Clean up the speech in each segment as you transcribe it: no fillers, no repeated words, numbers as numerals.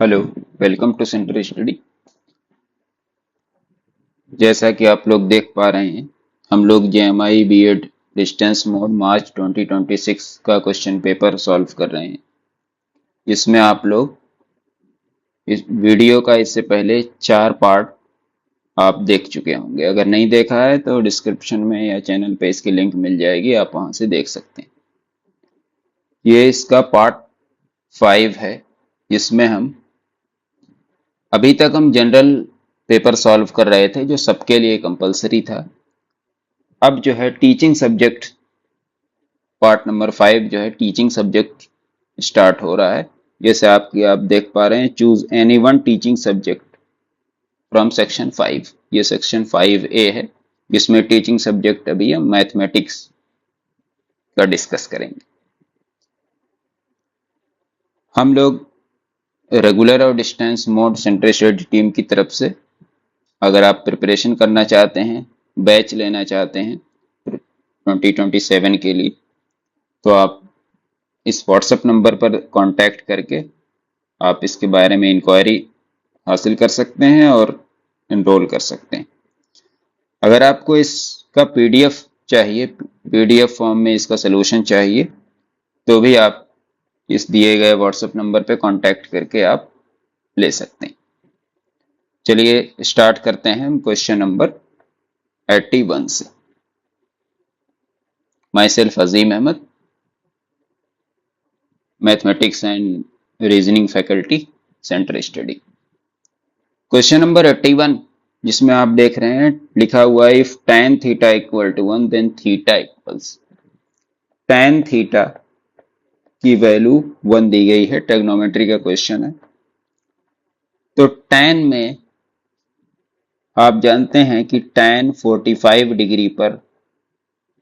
Hello. Welcome to centre study. जैसा कि आप लोग देख पा रहे हैं, हम लोग जेएमआई बीएड डिस्टेंस मोड मार्च 2026 का क्वेश्चन पेपर सॉल्व कर रहे हैं। जिसमें आप लोग इस वीडियो का इससे पहले 4 पार्ट आप देख चुके होंगे। अगर नहीं देखा है तो डिस्क्रिप्शन में या चैनल पे इसकी लिंक मिल जाएगी, आप वहां से देख सकते हैं। ये इसका पार्ट 5 है, जिसमें अभी तक हम जनरल पेपर सॉल्व कर रहे थे जो सबके लिए कंपलसरी था। अब जो है टीचिंग सब्जेक्ट पार्ट नंबर 5 जो है टीचिंग सब्जेक्ट स्टार्ट हो रहा है। जैसे आप देख पा रहे हैं, choose any one teaching subject from section 5। ये सेक्शन 5A है, जिसमें टीचिंग सब्जेक्ट अभी हम मैथमेटिक्स का डिस्कस करेंगे। हम लोग रेगुलर और distance mode centre study team की तरफ से, अगर आप प्रिपरेशन करना चाहते हैं, बैच लेना चाहते हैं 2027 के लिए, तो आप इस व्हाट्सएप नंबर पर कांटेक्ट करके आप इसके बारे में इंक्वायरी हासिल कर सकते हैं और एनरोल कर सकते हैं। अगर आपको इसका पीडीएफ चाहिए, पीडीएफ फॉर्म में इसका सलूशन चाहिए, तो भी आप इस दिए गए व्हाट्सएप नंबर पे कांटेक्ट करके आप ले सकते हैं। चलिए स्टार्ट करते हैं हम क्वेश्चन नंबर 81 से। Myself Azeem Ahmed, mathematics and reasoning faculty, centre study. Question number 81, जिसमें आप देख रहे हैं लिखा हुआ है, if tan theta equal to 1 then theta equals. tan theta की वैल्यू 1 दी गई है, ट्रिग्नोमेट्री का क्वेश्चन है। तो tan में आप जानते हैं कि tan 45 डिग्री पर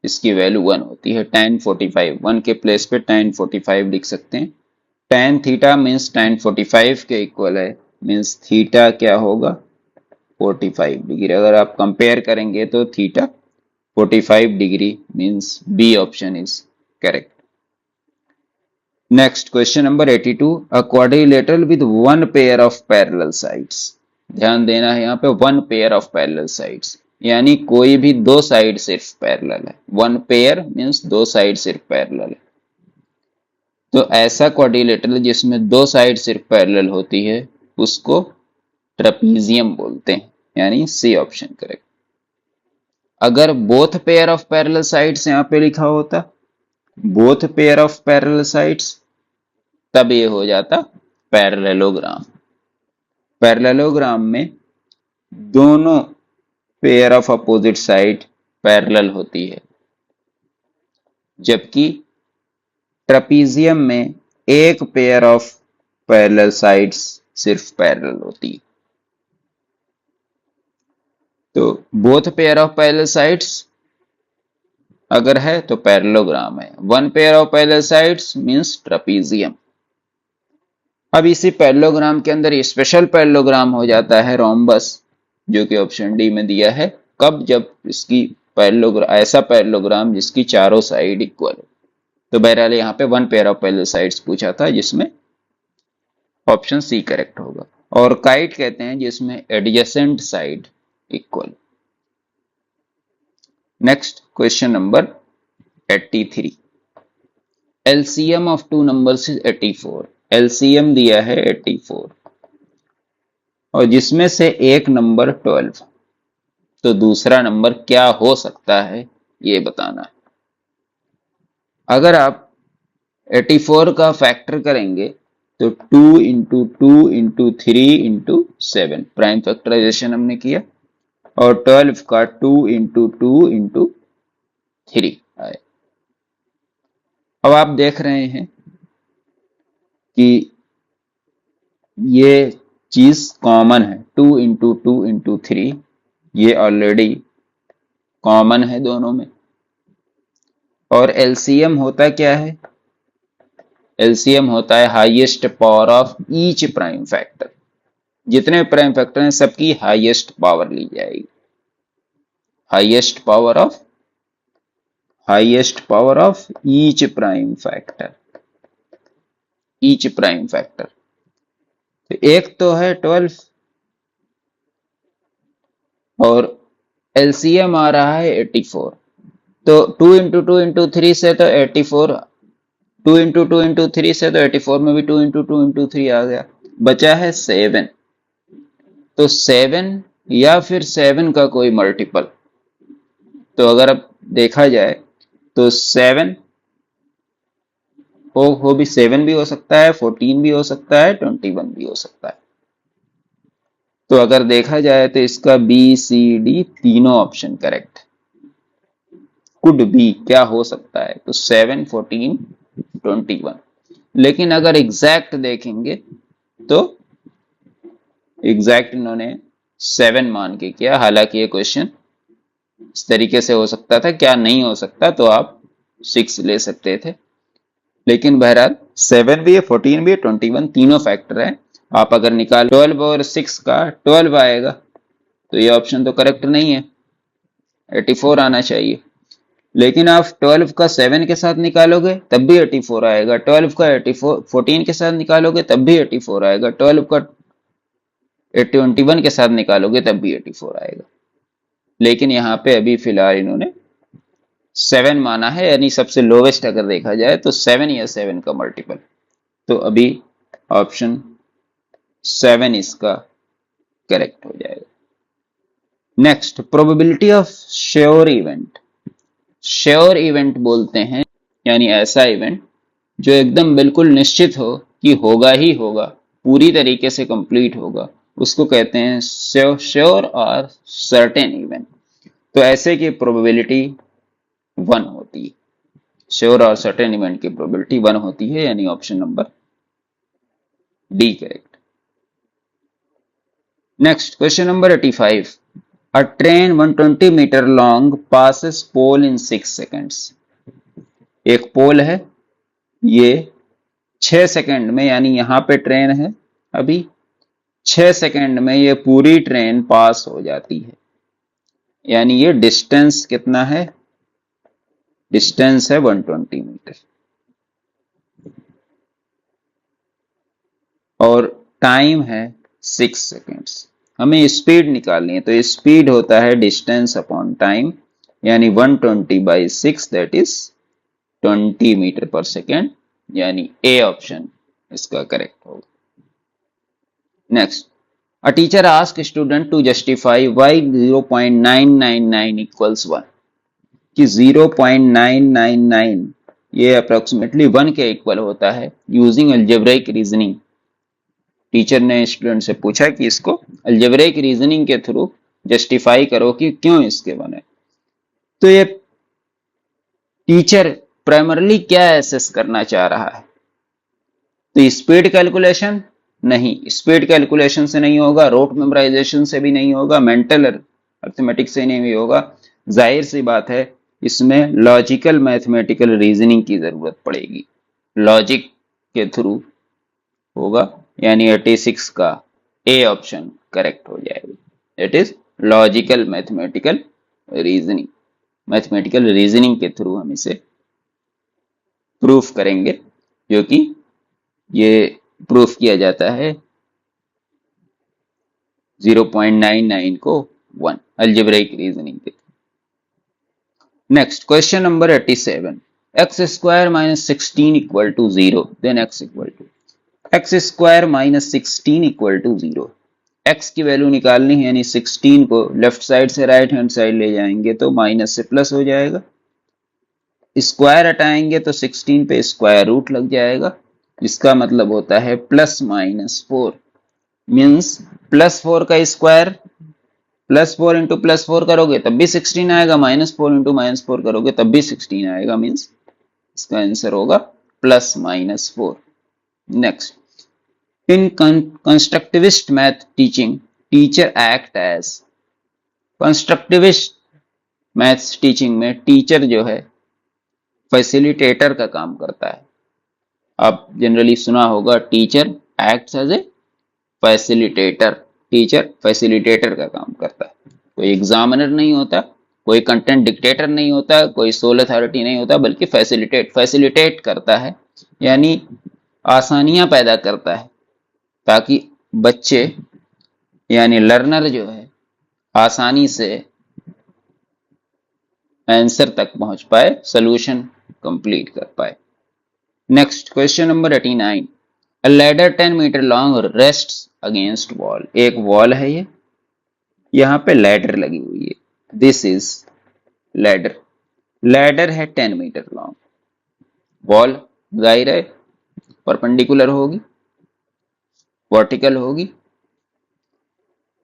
इसकी वैल्यू 1 होती है। tan 45, 1 के प्लेस पे tan 45 लिख सकते हैं। tan थीटा मीन्स tan 45 के इक्वल है, मीन्स थीटा क्या होगा, 45 डिग्री। अगर आप कंपेयर करेंगे तो theta 45 degree means B option is correct. Next question number 82, a quadrilateral with one pair of parallel sides. ध्यान देना है यहाँ पे, one pair of parallel sides, यानी कोई भी दो साइड सिर्फ पैरेलल है। वन पेयर मीन्स दो साइड सिर्फ पैरेलल है। तो ऐसा क्वाड्रिलेटरल जिसमें दो साइड सिर्फ पैरेलल होती है उसको ट्रेपीजियम बोलते हैं, यानी सी ऑप्शन करेक्ट। अगर both pair of parallel sides यहाँ पे लिखा होता, both pair of parallel sides, तब ये हो जाता पैरेललोग्राम। पैरेललोग्राम में दोनों pair of opposite side parallel होती है, जबकि ट्रेपीजियम में एक पेयर ऑफ पैरेलल साइड्स सिर्फ पैरेलल होती है। तो both pair of parallel sides अगर है तो पैरेललोग्राम है, one pair of parallel sides means trapezium. अब इसी पैरेललोग्राम के अंदर स्पेशल पैरेललोग्राम हो जाता है रोम्बस, जो कि ऑप्शन डी में दिया है। कब, जब इसकी पैरेललोग्राम, ऐसा पैरेललोग्राम जिसकी चारों साइड इक्वल हो। तो बहरहाल यहाँ पे one pair of parallel sides पूछा था, जिसमें ऑप्शन सी करेक्ट होगा। और काइट कहते हैं जिसमें adjacent side equal. Next question number 83, LCM of two numbers is 84। LCM दिया है 84 और जिसमें से एक नंबर 12, तो दूसरा नंबर क्या हो सकता है ये बताना है। अगर आप 84 का फैक्टर करेंगे तो 2 into 2 into 3 into 7, prime factorisation हमने किया, और 12 का 2 इंटू 2 इंटू 3 आए। अब आप देख रहे हैं कि ये चीज कॉमन है, 2 इंटू 2 इंटू 3, ये ऑलरेडी कॉमन है दोनों में। और एलसीएम होता क्या है, एलसीएम होता है highest power of each prime factor. जितने प्राइम फैक्टर हैं सबकी हाईएस्ट पावर ली जाएगी। Highest power of each prime factor, each prime factor. तो एक तो है 12 और एलसीएम आ रहा है 84। तो 2 इंटू 2 इंटू 3 से तो 84, 2 इंटू 2 इंटू 3 से तो 84 में भी 2 इंटू 2 इंटू 3 आ गया, बचा है 7। तो 7 या फिर 7 का कोई मल्टीपल। तो अगर अब देखा जाए तो 7 हो भी 7 भी हो सकता है, 14 भी हो सकता है, 21 भी हो सकता है। तो अगर देखा जाए तो इसका बी सी डी तीनों ऑप्शन करेक्ट। कुड बी क्या हो सकता है, तो 7, 14, 21। लेकिन अगर एग्जैक्ट देखेंगे तो एग्जैक्ट इन्होंने 7 मान के किया। हालांकि ये क्वेश्चन इस तरीके से हो सकता था, क्या नहीं हो सकता, तो आप 6 ले सकते थे। लेकिन बहरहाल 7 भी है, 14 भी है, 21 तीनों फैक्टर है। आप अगर निकाल 12 और 6 का 12 आएगा, तो ये ऑप्शन तो करेक्ट नहीं है, 84 आना चाहिए। लेकिन आप 12 का 7 के साथ निकालोगे तब भी 84 आएगा, 12 का 84 14 के साथ निकालोगे तब भी 84 आएगा, 12 का 21 के साथ निकालोगे तब भी 84 आएगा। लेकिन यहाँ पे अभी फिलहाल इन्होंने 7 माना है, यानी सबसे लोवेस्ट अगर देखा जाए तो 7 या 7 का मल्टीपल। तो अभी ऑप्शन 7 इसका करेक्ट हो जाएगा। Next, probability of sure event. Sure event बोलते हैं यानी ऐसा इवेंट जो एकदम बिल्कुल निश्चित हो कि होगा ही होगा, पूरी तरीके से कंप्लीट होगा, उसको कहते हैं श्योर और सर्टेन इवेंट। तो ऐसे की प्रोबेबिलिटी 1 होती है। श्योर और सर्टेन इवेंट की प्रोबेबिलिटी 1 होती है, यानी option number D correct. Next, question number 85। A train 120 metre long passes pole in 6 seconds। एक पोल है, ये 6 सेकंड में, यानी यहां पे ट्रेन है, अभी 6 सेकंड में ये पूरी ट्रेन पास हो जाती है। यानी ये डिस्टेंस कितना है, डिस्टेंस है 120 मीटर और टाइम है 6 सेकंड्स। हमें स्पीड निकालनी है, तो स्पीड होता है डिस्टेंस अपॉन टाइम, यानी 120/6 that is 20 metre per second, यानी ए ऑप्शन इसका करेक्ट होगा। Next, a teacher ask student to justify why 0.999 equals 1, कि 0.999 ये अप्रोक्सीमेटली 1 के इक्वल होता है यूजिंग अलजेब्रिक रीजनिंग। टीचर ने स्टूडेंट से पूछा कि इसको अलजेब्रिक रीजनिंग के थ्रू जस्टिफाई करो कि क्यों इसके बने। तो ये टीचर प्राइमरली क्या एसेस करना चाह रहा है, तो स्पीड कैलकुलेशन नहीं, स्पीड कैलकुलेशन से नहीं होगा, रोट मेमोराइजेशन से भी नहीं होगा, मेंटल अर्थमेटिक से नहीं होगा। जाहिर सी बात है इसमें लॉजिकल मैथमेटिकल रीजनिंग की जरूरत पड़ेगी, लॉजिक के थ्रू होगा, यानी 86 का ए ऑप्शन करेक्ट हो जाएगा। It is logical mathematical reasoning. Mathematical reasoning के थ्रू हम इसे प्रूफ करेंगे, जो कि ये प्रूफ किया जाता है 0.99 को 1 अलजेब्रिक रीजनिंग के। Next, question number 87। X square minus 16 equal to 0, then x equal to x square minus 16 equal to 0। X की वैल्यू निकालनी है, यानी 16 को लेफ्ट साइड से राइट हैंड साइड ले जाएंगे तो माइनस से प्लस हो जाएगा, स्क्वायर हटाएंगे तो 16 पे स्क्वायर रूट लग जाएगा, इसका मतलब होता है +-4 मीन्स +4 का स्क्वायर, +4 इंटू +4 करोगे तब भी 16 आएगा, -4 इंटू -4 करोगे तब भी 16 आएगा, मीन्स इसका आंसर होगा +-4। Next, in constructivist math teaching teacher act as. Constructivist maths teaching में टीचर जो है फैसिलिटेटर का काम करता है। आप जनरली सुना होगा teacher acts as a facilitator, teacher facilitator का काम करता है। कोई एग्जामिनर नहीं होता, कोई कंटेंट डिक्टेटर नहीं होता, कोई सोल अथॉरिटी नहीं होता, बल्कि फैसिलिटेट करता है, यानी आसानियां पैदा करता है ताकि बच्चे यानी लर्नर जो है आसानी से आंसर तक पहुंच पाए, सॉल्यूशन कंप्लीट कर पाए। Next question number 89। A ladder 10 metre long rests against wall। एक वॉल है ये, यहाँ पे लैडर लगी हुई है, दिस इज लैडर। लैडर है 10 मीटर लॉन्ग, वॉल जाहिर है परपेंडिकुलर होगी, वर्टिकल होगी,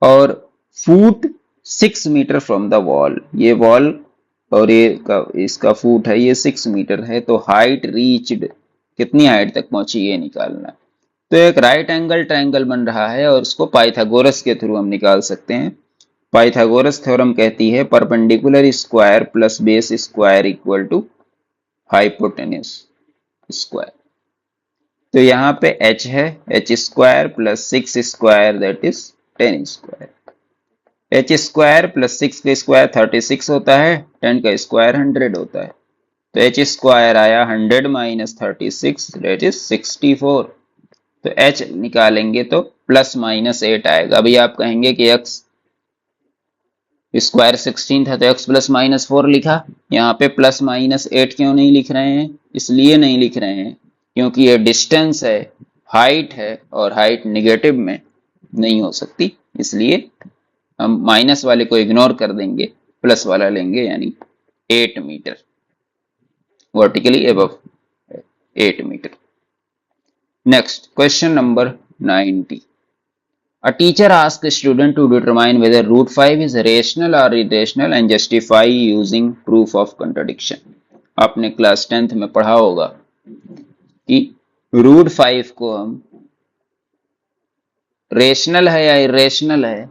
और foot 6 metre from the wall, ये वॉल और इसका फुट है ये 6 मीटर है, तो हाइट रीच्ड कितनी हाइट तक पहुंची ये निकालना है। तो एक राइट एंगल ट्रायंगल बन रहा है और उसको पाइथागोरस के थ्रू हम निकाल सकते हैं। पाइथागोरस थ्योरम कहती है perpendicular square plus base square equal to hypotenuse square. तो यहाँ पे h है, h square plus 6 square that is 10 square. h square plus 6 का स्क्वायर 36 होता है, 10 का स्क्वायर 100 होता है, तो h स्क्वायर आया 100 माइनस 36 दैट इज 64। तो h निकालेंगे तो प्लस माइनस 8 आएगा। अभी आप कहेंगे कि x स्क्वायर 16 था तो x प्लस माइनस 4 लिखा, यहाँ पे प्लस माइनस 8 क्यों नहीं लिख रहे हैं? इसलिए नहीं लिख रहे हैं क्योंकि ये डिस्टेंस है, हाइट है, और हाइट निगेटिव में नहीं हो सकती, इसलिए हम माइनस वाले को इग्नोर कर देंगे, प्लस वाला लेंगे, यानी 8 metre vertically above 8 metre. Next question number 90। A teacher asks a student to determine whether root 5 is rational or irrational and justify using proof of contradiction। आपने क्लास 10th में पढ़ा होगा कि रूट 5 को हम रेशनल है या इरेशनल है,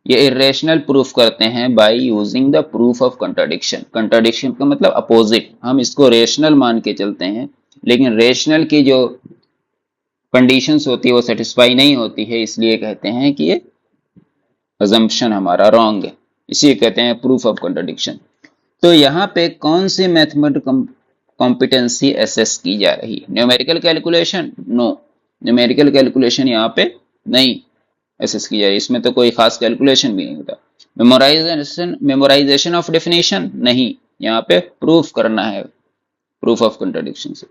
ये इरेशनल प्रूफ करते हैं by using the proof of contradiction. Contradiction का मतलब अपोजिट, हम इसको रेशनल मान के चलते हैं, लेकिन रेशनल की जो कंडीशंस होती है वो सेटिस्फाई नहीं होती है, इसलिए कहते हैं कि ये अजम्पशन हमारा रॉन्ग है, इसी कहते हैं प्रूफ ऑफ कंट्राडिक्शन। तो यहाँ पे कौन सी मैथमेटिकल कॉम्पिटेंसी एसेस की जा रही है? Numerical calculation? No, numerical calculation यहाँ पे नहीं एसेस की जा रही, इसमें तो कोई खास कैलकुलेशन भी नहीं होता। Memorisation of definition? नहीं, यहाँ पे प्रूफ करना है प्रूफ ऑफ कंट्राडिक्शन से।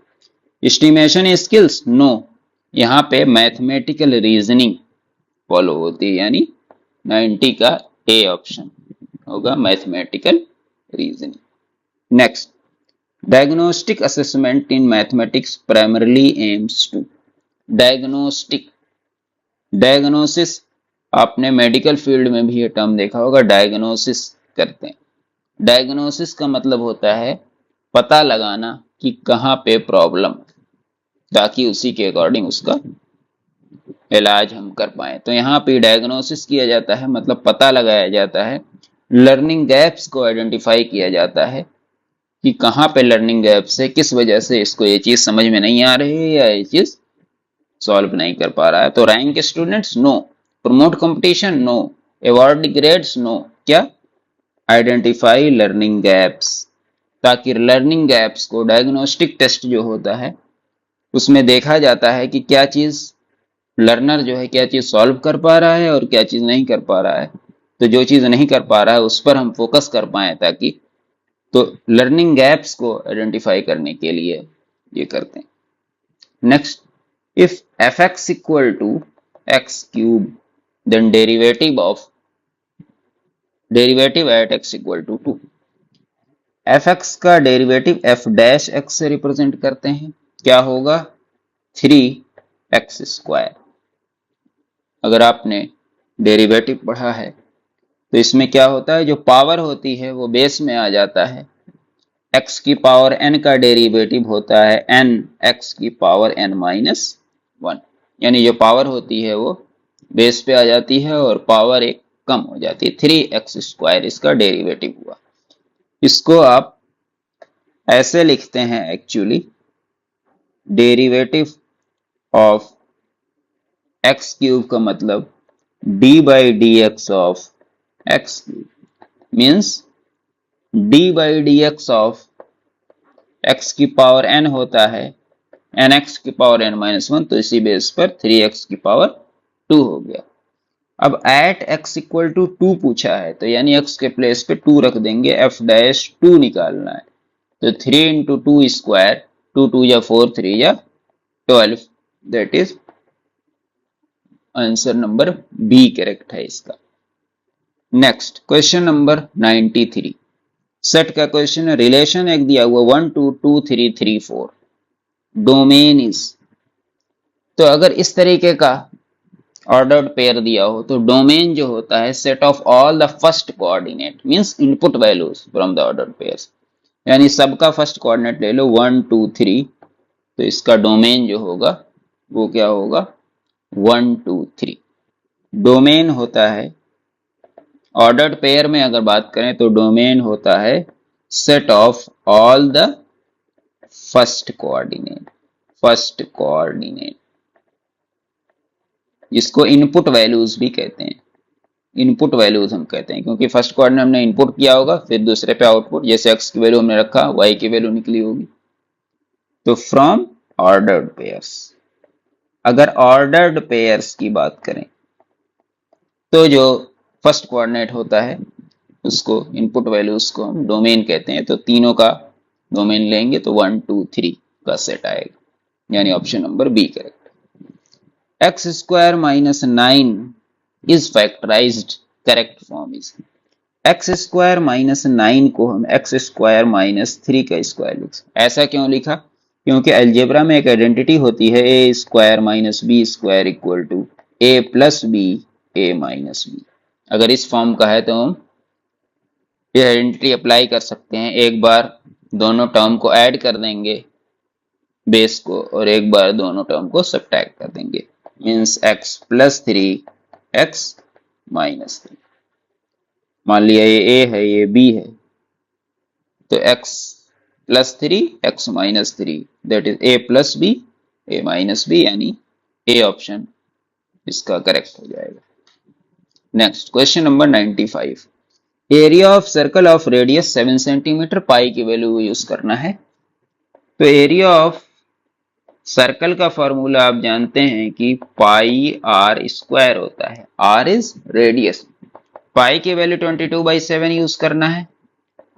Estimation skills? नो, यहाँ पे मैथमेटिकल रीजनिंग फॉलो होती है, यानी 90 का ए ऑप्शन होगा, mathematical reasoning. Next, diagnostic assessment in mathematics primarily aims to. Diagnostic, diagnosis, आपने मेडिकल फील्ड में भी ये टर्म देखा होगा, डायग्नोसिस करते हैं। डायग्नोसिस का मतलब होता है पता लगाना कि कहाँ पे प्रॉब्लम, ताकि उसी के अकॉर्डिंग उसका इलाज हम कर पाए। तो यहाँ पे डायग्नोसिस किया जाता है, मतलब पता लगाया जाता है, लर्निंग गैप्स को आइडेंटिफाई किया जाता है कि कहाँ पे लर्निंग गैप्स है, किस वजह से इसको ये चीज समझ में नहीं आ रही है या ये चीज सॉल्व नहीं कर पा रहा है। तो rank students? No. Promote competition? No. Award grades? No. क्या? आइडेंटिफाई लर्निंग गैप्स, ताकि लर्निंग गैप्स को डायग्नोस्टिक टेस्ट जो होता है उसमें देखा जाता है कि क्या चीज लर्नर जो है क्या चीज सॉल्व कर पा रहा है और क्या चीज नहीं कर पा रहा है। तो जो चीज नहीं कर पा रहा है उस पर हम फोकस कर पाए, ताकि तो लर्निंग गैप्स को आइडेंटिफाई करने के लिए ये करते हैं। Next, if fx equal to x cube then derivative at x equal to 2। fx का डेरिवेटिव f डैश x से रिप्रेजेंट करते हैं, क्या होगा? 3x square. अगर आपने डेरिवेटिव पढ़ा है तो इसमें क्या होता है, जो पावर होती है वो बेस में आ जाता है, x की पावर n का डेरिवेटिव होता है n x की पावर n माइनस 1, यानी जो पावर होती है वो बेस पे आ जाती है और पावर एक कम हो जाती है। 3x स्क्वायर इसका डेरिवेटिव हुआ। इसको आप ऐसे लिखते हैं, actually derivative of x cube का मतलब d by D x of x cube, means d by D x of x की पावर n होता है nx की पावर n माइनस 1, तो इसी बेस पर 3x की पावर 2 हो गया। अब एट x इक्वल टू 2 पूछा है, तो यानी x के प्लेस पे 2 रख देंगे, f डैश 2 निकालना है। तो 3 इंटू 2 स्क्वायर, 2 2 या 4, 3 या 12, that is answer number B correct है इसका। नेक्स्ट क्वेश्चन नंबर 93, सेट का क्वेश्चन है। रिलेशन एक दिया हुआ 1 2 2 3 3 4, डोमेन इज, तो अगर इस तरीके का ऑर्डर्ड पेयर दिया हो तो डोमेन जो होता है set of all the first coordinate means input values from the ordered pairs, यानी सबका फर्स्ट कोऑर्डिनेट ले लो 1 2 3, तो इसका डोमेन जो होगा वो क्या होगा 1 2 3। डोमेन होता है ऑर्डर्ड पेयर में अगर बात करें तो डोमेन होता है set of all the first coordinate, जिसको इनपुट वैल्यूज भी कहते हैं। इनपुट वैल्यूज हम कहते हैं क्योंकि फर्स्ट कोऑर्डिनेट हमने इनपुट किया होगा, फिर दूसरे पे आउटपुट, जैसे x की वैल्यू हमने रखा y की वैल्यू निकली होगी। तो फ्रॉम ऑर्डर्ड पेयर्स, अगर ऑर्डर्ड पेयर्स की बात करें तो जो फर्स्ट कोऑर्डिनेट होता है उसको इनपुट वैल्यूज को हम डोमेन कहते हैं। तो तीनों का डोमेन लेंगे तो 1 2 3 का सेट आएगा, यानी option number B correct. X square minus 9 is factorised, correct form is x square minus 9 को हम एक्स स्क्वायर माइनस 3 का स्क्वायर लिख सकते। ऐसा क्यों लिखा? क्योंकि अलजेब्रा में एक आइडेंटिटी होती है A square minus B square equal to A plus B A minus B. अगर इस फॉर्म का है तो हम ये आइडेंटिटी अप्लाई कर सकते हैं। एक बार दोनों टर्म को ऐड कर देंगे बेस को और एक बार दोनों टर्म को सब्ट्रैक्ट कर देंगे, means x plus 3 x minus 3। मान लिया ये ए है ये बी है, तो x plus 3 x minus 3 that is a plus B a minus B, यानी ए ऑप्शन इसका करेक्ट हो जाएगा। Next question number 95, area of circle of radius 7 centimetre, pi की वैल्यू यूज करना है। तो एरिया ऑफ सर्कल का फॉर्मूला आप जानते हैं कि पाई आर स्क्वायर होता है, आर इज रेडियस, पाई की वैल्यू 22/7 यूज करना है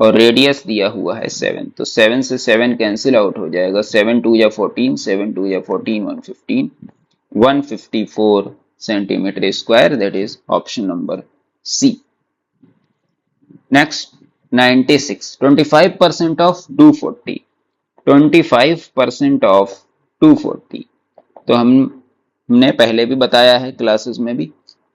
और रेडियस दिया हुआ है 7, तो 7 से 7 कैंसिल आउट हो जाएगा, 7 2 या 14, 7 2 या 14, 115, 154 centimetre square, that is option number C. Next 96, 25% of 240, 25% of 240, तो हमने पहले भी बताया है क्लासेस में भी,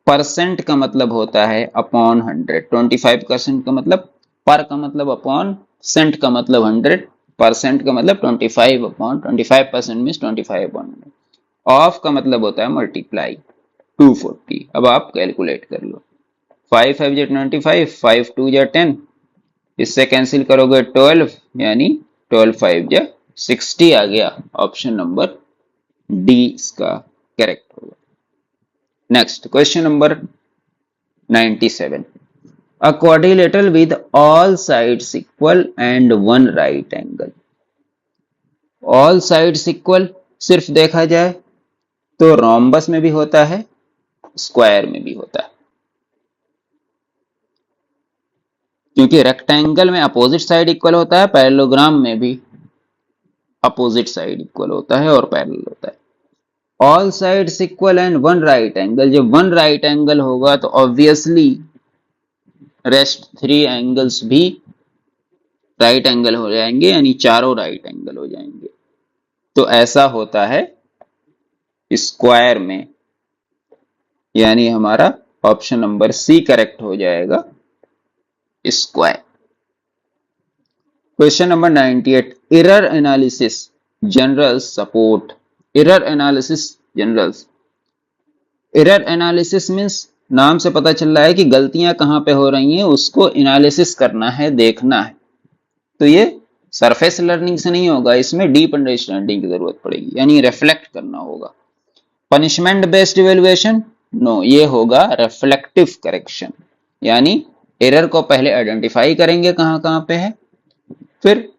परसेंट का मतलब होता है अपॉन 100, 25% का मतलब पर का मतलब अपॉन, सेंट का मतलब 100, परसेंट का मतलब 25 अपॉन 25% मीन्स 25 अपॉन 100, ऑफ का मतलब होता है मल्टीप्लाई 240। अब आप कैलकुलेट कर लो, 5 5 जा 25, 5 2 जा 10, इससे कैंसिल करोगे 12, यानी 12 5 जा 60 आ गया, ऑप्शन नंबर डी इसका करेक्ट होगा। Next question number 97, a quadrilateral with all sides equal and one right angle, all sides equal सिर्फ देखा जाए तो रोम्बस में भी होता है स्क्वायर में भी होता है, क्योंकि रेक्टेंगल में अपोजिट साइड इक्वल होता है, पैरेललोग्राम में भी अपोजिट साइड इक्वल होता है और पैरेलल होता है। All sides equal and one right angle, जब वन राइट एंगल होगा तो ऑब्वियसली रेस्ट 3 एंगल्स भी राइट एंगल हो जाएंगे, यानी चारों राइट एंगल हो जाएंगे। तो ऐसा होता है स्क्वायर में, यानी हमारा ऑप्शन नंबर सी करेक्ट हो जाएगा, square. Question number 98, error analysis general support, error analysis generals, error analysis means नाम से पता चल रहा है कि गलतियां कहां पे हो रही हैं उसको एनालिसिस करना है, देखना है। तो ये सरफेस लर्निंग से नहीं होगा, इसमें डीप अंडरस्टैंडिंग की जरूरत पड़ेगी, यानी रिफ्लेक्ट करना होगा। पनिशमेंट बेस्ड इवैल्यूएशन, नो, ये होगा रिफ्लेक्टिव करेक्शन, यानी एरर को पहले आइडेंटिफाई करेंगे कहां कहां पे है, फिर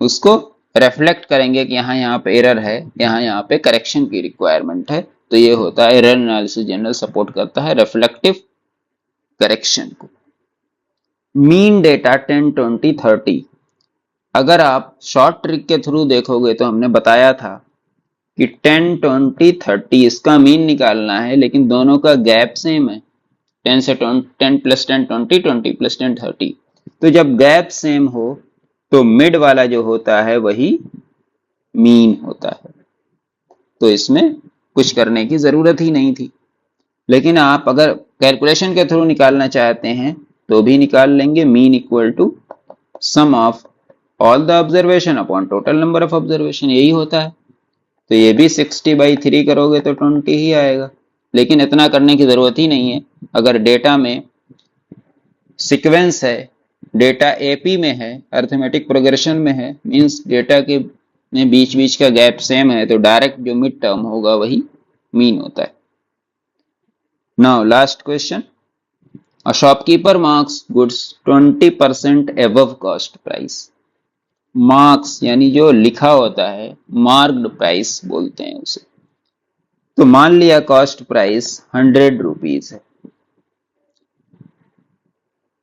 उसको रिफ्लेक्ट करेंगे कि यहाँ पे एरर है, यहाँ पे करेक्शन की रिक्वायरमेंट है, तो ये होता है एरर एनालिसिस जनरल सपोर्ट करता है रिफ्लेक्टिव करेक्शन को। Mean data 10, 20, 30। अगर आप शॉर्ट ट्रिक के थ्रू देखोगे तो हमने बताया था कि 10, 20, 30 इसका मीन निकालना है, लेकिन दोनों का गैप सेम है। 10 से 10 प्लस 10 20, 20 प्लस 10 30। तो जब गैप सेम हो तो मिड वाला जो होता है वही मीन होता है, तो इसमें कुछ करने की जरूरत ही नहीं थी। लेकिन आप अगर कैलकुलेशन के थ्रू निकालना चाहते हैं तो भी निकाल लेंगे। Mean equal to sum of all the observation upon total number of observation, यही होता है। तो ये भी 60/3 करोगे तो 20 ही आएगा। लेकिन इतना करने की जरूरत ही नहीं है। अगर डेटा में सीक्वेंस है, डेटा एपी में है, अर्थमेटिक प्रोग्रेशन में है, मींस डेटा के में बीच बीच का गैप सेम है, तो डायरेक्ट जो मिड टर्म होगा वही मीन होता है। Now last question. A shopkeeper marks goods 20% above cost price. Marks यानी जो लिखा होता है, मार्क्ड प्राइस बोलते हैं उसे। तो मान लिया कॉस्ट प्राइस 100 रुपीज है,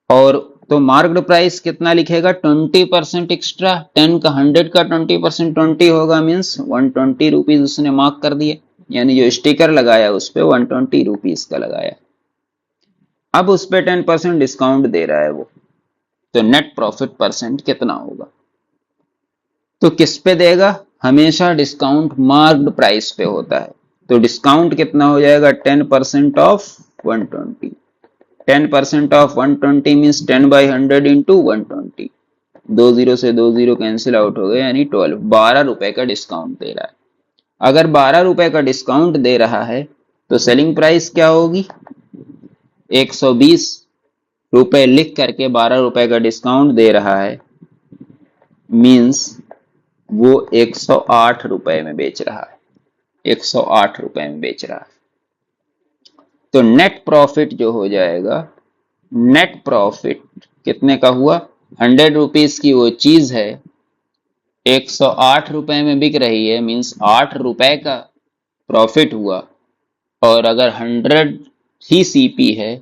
और तो मार्क्ड प्राइस कितना लिखेगा? 20% एक्स्ट्रा। 10 का 100 का 20% 20 होगा, मीन्स 120 रुपीज उसने मार्क कर दिए, यानी जो स्टिकर लगाया उस पर 120 रुपीज का लगाया। अब उस पर 10% डिस्काउंट दे रहा है वो, तो नेट प्रॉफिट परसेंट कितना होगा? तो किस पे देगा? हमेशा डिस्काउंट मार्क्ड प्राइस पे होता है, तो डिस्काउंट कितना हो जाएगा? 10% of 120। 10% of 120 means 10/100 into 120। 2 zero से 2 जीरो कैंसिल आउट हो गए, यानी 12 रुपए का डिस्काउंट दे रहा है। अगर 12 रुपए का डिस्काउंट दे रहा है तो सेलिंग प्राइस क्या होगी? 120 रुपए लिख करके 12 रुपए का डिस्काउंट दे रहा है, मीन्स वो 108 रुपए में बेच रहा है। 108 रुपए में बेच रहा है। तो नेट प्रॉफिट जो हो जाएगा, नेट प्रॉफिट कितने का हुआ? 100 रुपीज की वो चीज है, 108 रुपए में बिक रही है, मीन्स 8 रुपए का प्रॉफिट हुआ। और अगर 100 ही सीपी है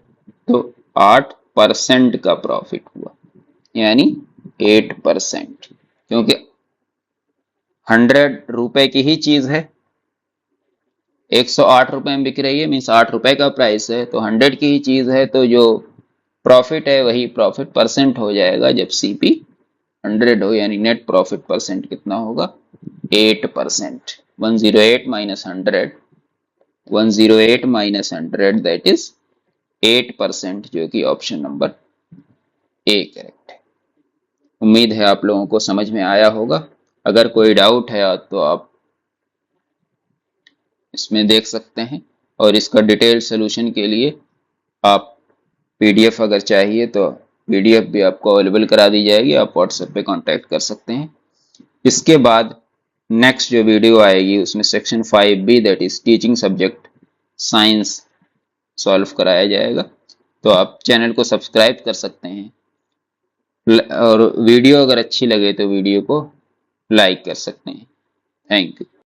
तो 8% का प्रॉफिट हुआ, यानी 8%। क्योंकि 100 रुपए की ही चीज है, 108 रुपए में बिक रही है, मीन्स 8 रुपए का प्राइस है, तो 100 की ही चीज है, तो जो प्रॉफिट है वही प्रॉफिट परसेंट हो जाएगा जब सीपी 100 हो, यानी नेट प्रॉफिट परसेंट कितना होगा? 8%। 108 माइनस 100, 108 माइनस 100 दैट इज 8%, जो कि ऑप्शन नंबर ए करेक्ट है। उम्मीद है आप लोगों को समझ में आया होगा। अगर कोई डाउट है तो आप इसमें देख सकते हैं, और इसका डिटेल सोल्यूशन के लिए आप पीडीएफ अगर चाहिए तो पीडीएफ भी आपको अवेलेबल करा दी जाएगी, आप व्हाट्सएप पे कांटेक्ट कर सकते हैं। इसके बाद नेक्स्ट जो वीडियो आएगी उसमें section 5B that is teaching subject science solve कराया जाएगा। तो आप चैनल को सब्सक्राइब कर सकते हैं, और वीडियो अगर अच्छी लगे तो वीडियो को लाइक कर सकते हैं। Thank you.